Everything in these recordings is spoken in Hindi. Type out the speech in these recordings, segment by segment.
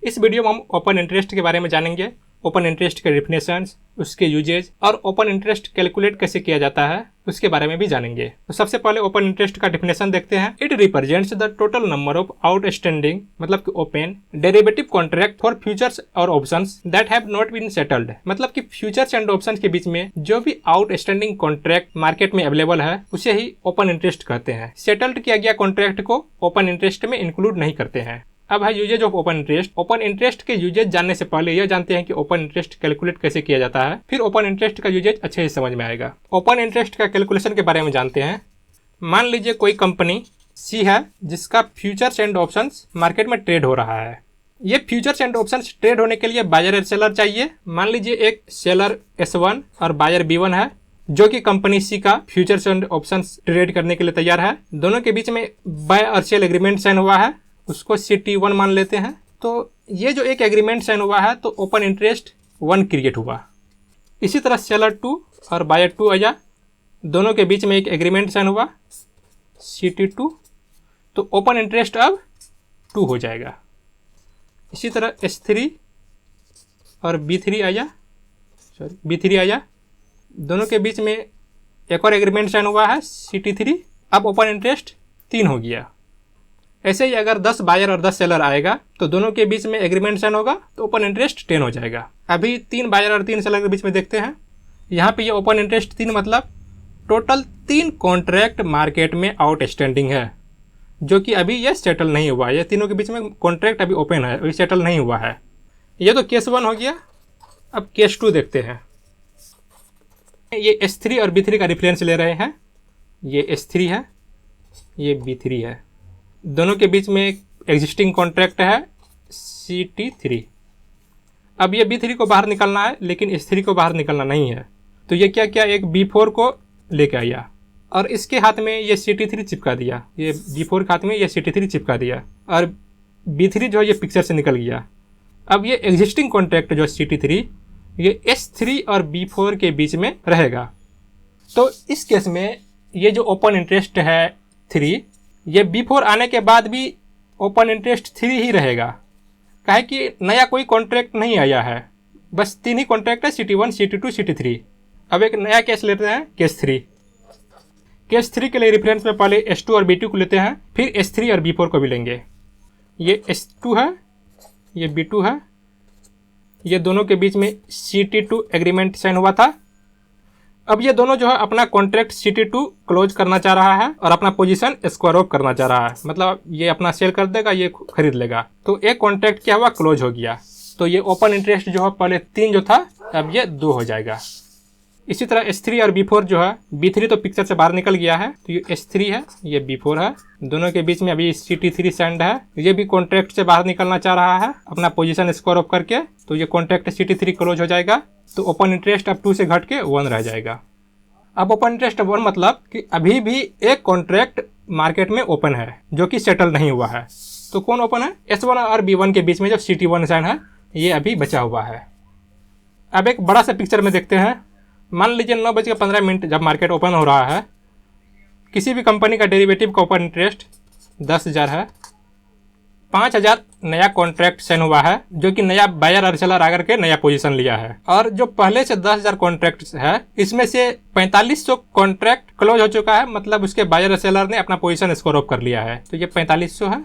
इस वीडियो में हम ओपन इंटरेस्ट के बारे में जानेंगे, ओपन इंटरेस्ट के डिफिनेशंस, उसके यूजेज और ओपन इंटरेस्ट कैलकुलेट कैसे किया जाता है उसके बारे में भी जानेंगे। तो सबसे पहले ओपन इंटरेस्ट का डिफिनेशन देखते हैं। It represents the total number of outstanding मतलब कि open derivative contract for futures और options that have not been settled, मतलब कि फ्यूचर्स एंड ऑप्शंस के बीच में जो भी आउटस्टैंडिंग कॉन्ट्रैक्ट मार्केट में अवेलेबल है उसे ही ओपन इंटरेस्ट कहते हैं। सेटल्ड किया गया कॉन्ट्रैक्ट को ओपन इंटरेस्ट में इंक्लूड नहीं करते हैं। अब है uses of open interest. Open interest के यूजेज जानने से पहले यह जानते हैं कि ओपन इंटरेस्ट कैलकुलेट कैसे किया जाता है, फिर ओपन इंटरेस्ट का यूजेज अच्छे से समझ में आएगा। ओपन इंटरेस्ट का कैलकुलेशन के बारे में जानते हैं। मान लीजिए कोई कंपनी सी है जिसका फ्यूचर्स एंड ऑप्शंस मार्केट में ट्रेड हो रहा है। ये फ्यूचर्स एंड ऑप्शंस ट्रेड होने के लिए बायर और सेलर चाहिए। मान लीजिए एक सेलर S1 और बायर B1 है जो कि कंपनी सी का फ्यूचर्स एंड ऑप्शंस ट्रेड करने के लिए तैयार है। दोनों के बीच में बाय और सेल एग्रीमेंट साइन हुआ है, उसको CT1 मान लेते हैं। तो ये जो एक एग्रीमेंट साइन हुआ है तो ओपन इंटरेस्ट 1 क्रिएट हुआ। इसी तरह सेलर 2 और बायर 2 आया, दोनों के बीच में एक एग्रीमेंट साइन हुआ CT2, तो ओपन इंटरेस्ट अब 2 हो जाएगा। इसी तरह S3 और B3 आया, दोनों के बीच में एक और एग्रीमेंट साइन हुआ है CT3, अब ओपन इंटरेस्ट 3 हो गया। ऐसे ही अगर 10 बायर और 10 सेलर आएगा तो दोनों के बीच में एग्रीमेंट साइन होगा तो ओपन इंटरेस्ट 10 हो जाएगा। अभी 3 बायर और 3 सेलर के बीच में देखते हैं। यहाँ पे ये ओपन इंटरेस्ट 3 मतलब टोटल 3 कॉन्ट्रैक्ट मार्केट में आउटस्टैंडिंग है जो कि अभी ये सेटल नहीं हुआ है। ये तीनों के बीच में कॉन्ट्रैक्ट अभी ओपन है, अभी सेटल नहीं हुआ है। ये तो केस 1 हो गया। अब केस 2 देखते हैं। ये S3 और B3 का रेफरेंस ले रहे हैं। ये S3 है, ये B3 है, दोनों के बीच में एक एग्जिस्टिंग कॉन्ट्रैक्ट है CT3। अब ये B3 को बाहर निकलना है लेकिन S3 को बाहर निकलना नहीं है, तो ये क्या किया, एक B4 को लेके आया और इसके हाथ में ये CT3 चिपका दिया। ये B4 के हाथ में ये CT3 चिपका दिया और B3 जो है ये पिक्चर से निकल गया। अब ये एग्जिस्टिंग कॉन्ट्रैक्ट जो CT3 ये S3 और B4 के बीच में रहेगा। तो इस केस में ये जो ओपन इंटरेस्ट है 3, ये B4 आने के बाद भी ओपन इंटरेस्ट 3 ही रहेगा, काहे कि नया कोई कॉन्ट्रैक्ट नहीं आया है, बस 3 ही कॉन्ट्रैक्ट है CT1, CT2, CT3। अब एक नया केस लेते हैं, केस 3। केस 3 के लिए रेफरेंस में पहले S2 और B2 को लेते हैं, फिर S3 और B4 को भी लेंगे। ये S2 है, ये B2 है, ये दोनों के बीच में CT2 एग्रीमेंट साइन हुआ था। अब ये दोनों जो है अपना कॉन्ट्रैक्ट CT2 क्लोज करना चाह रहा है और अपना पोजीशन स्क्वायर ऑफ करना चाह रहा है, मतलब ये अपना सेल कर देगा, ये खरीद लेगा। तो एक कॉन्ट्रैक्ट क्या हुआ, क्लोज हो गया। तो ये ओपन इंटरेस्ट जो है पहले 3 जो था अब ये 2 हो जाएगा। इसी तरह S3 और B4 जो है, B3 तो पिक्चर से बाहर निकल गया है, तो ये S3 है, ये B4 है, दोनों के बीच में अभी CT3 साइंड है। ये भी कॉन्ट्रैक्ट से बाहर निकलना चाह रहा है अपना पोजीशन स्क्वायर ऑफ करके, तो ये कॉन्ट्रैक्ट CT3 क्लोज हो जाएगा। तो ओपन इंटरेस्ट अब 2 से घट के 1 रह जाएगा। अब ओपन इंटरेस्ट 1 मतलब कि अभी भी एक कॉन्ट्रैक्ट मार्केट में ओपन है जो कि सेटल नहीं हुआ है। तो कौन ओपन है, S1 और B1 के बीच में जो CT1 साइन है ये अभी बचा हुआ है। अब एक बड़ा सा पिक्चर में देखते हैं। मान लीजिए 9:15 जब मार्केट ओपन हो रहा है, किसी भी कंपनी का डेरिवेटिव का ओपन इंटरेस्ट 10,000 है, 5,000 नया कॉन्ट्रैक्ट साइन हुआ है जो कि नया बायर और सेलर आकर के नया पोजीशन लिया है, और जो पहले से 10,000 कॉन्ट्रैक्ट है इसमें से 4500 कॉन्ट्रैक्ट क्लोज हो चुका है, मतलब उसके बायर और सेलर ने अपना पोजीशन स्कोर ऑफ कर लिया है। तो ये 4500 है।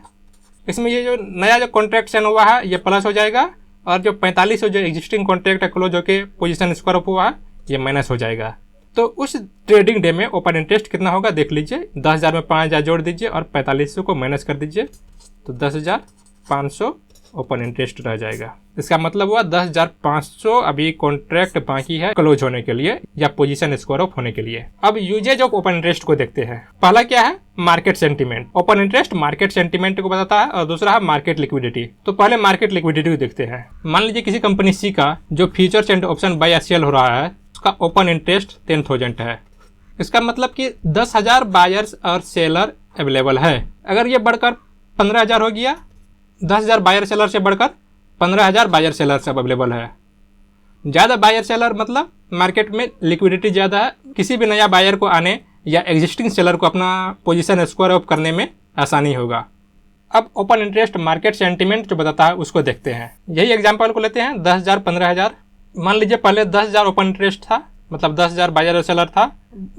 इसमें ये जो नया जो कॉन्ट्रैक्ट साइन हुआ है ये प्लस हो जाएगा, और जो 4500 जो एग्जिस्टिंग कॉन्ट्रैक्ट है क्लोज होकर पोजीशन स्कोर ऑफ हुआ है ये माइनस हो जाएगा। तो उस ट्रेडिंग डे में ओपन इंटरेस्ट कितना होगा देख लीजिए। 10,000 में 5,000 जोड़ दीजिए और 4500 को माइनस कर दीजिए, तो 10,500 ओपन इंटरेस्ट रह जाएगा। इसका मतलब हुआ 10,500 अभी कॉन्ट्रैक्ट बाकी है क्लोज होने के लिए या पोजीशन स्कोर ऑफ होने के लिए। अब यूजेज ऑफ ओपन इंटरेस्ट को देखते हैं। पहला क्या है, market sentiment. Open interest market sentiment को बताता है, और दूसरा है मार्केट लिक्विडिटी। तो पहले मार्केट लिक्विडिटी को देखते हैं। मान लीजिए किसी कंपनी सी का जो फ्यूचर्स एंड ऑप्शन बाय या सेल हो रहा है उसका ओपन इंटरेस्ट 10,000 है। इसका मतलब कि 10,000 बायर्स और सेलर अवेलेबल है। अगर ये बढ़कर 15,000 हो गया, 10,000 बायर सेलर से बढ़कर 15,000 बायर सेलर सब अवेलेबल है। ज़्यादा बायर सेलर मतलब मार्केट में लिक्विडिटी ज़्यादा है, किसी भी नया बायर को आने या एग्जिस्टिंग सेलर को अपना पोजीशन स्क्वायर ऑफ करने में आसानी होगा। अब ओपन इंटरेस्ट मार्केट सेंटीमेंट जो बताता है उसको देखते हैं। यही एग्जांपल को लेते हैं 10,000 15,000। मान लीजिए पहले 10,000 ओपन इंटरेस्ट था, मतलब 10,000 बायर और सेलर था,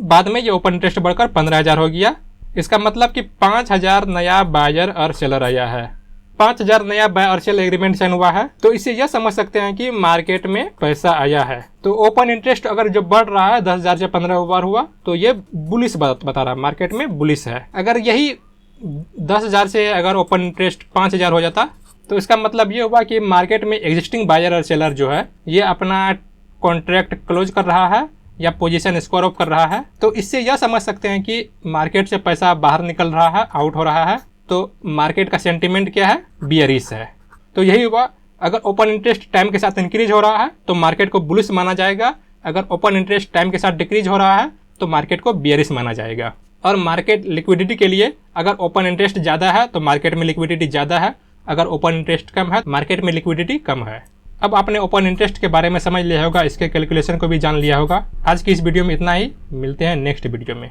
बाद में ये ओपन इंटरेस्ट बढ़कर 15,000 हो गया। इसका मतलब कि 5,000 नया बायर और सेलर आया है। 5,000 नया बाय और सेल एग्रीमेंट साइन हुआ है, तो इससे यह समझ सकते हैं कि मार्केट में पैसा आया है। तो ओपन इंटरेस्ट अगर जो बढ़ रहा है 10,000 से 15,000 हुआ तो ये बुलिश बता रहा है, मार्केट में बुलिश है। अगर यही 10,000 से अगर ओपन इंटरेस्ट 5,000 हो जाता तो इसका मतलब ये हुआ कि मार्केट में एग्जिस्टिंग बायर और सेलर जो है ये अपना कॉन्ट्रैक्ट क्लोज कर रहा है या पोजीशन स्क्वायर ऑफ कर रहा है। तो इससे यह समझ सकते हैं कि मार्केट से पैसा बाहर निकल रहा है, आउट हो रहा है। तो मार्केट का सेंटीमेंट क्या है? बियरिश है। तो यही हुआ, अगर ओपन इंटरेस्ट टाइम के साथ इंक्रीज हो रहा है तो मार्केट को बुलिश माना जाएगा। अगर ओपन इंटरेस्ट टाइम के साथ डिक्रीज हो रहा है तो मार्केट को बियरिश माना जाएगा। और मार्केट लिक्विडिटी के लिए अगर ओपन इंटरेस्ट ज़्यादा है तो मार्केट में लिक्विडिटी ज़्यादा है, अगर ओपन इंटरेस्ट कम है मार्केट में लिक्विडिटी कम है। अब आपने ओपन इंटरेस्ट के बारे में समझ लिया होगा, इसके कैलकुलेशन को भी जान लिया होगा। आज की इस वीडियो में इतना ही, मिलते हैं नेक्स्ट वीडियो में।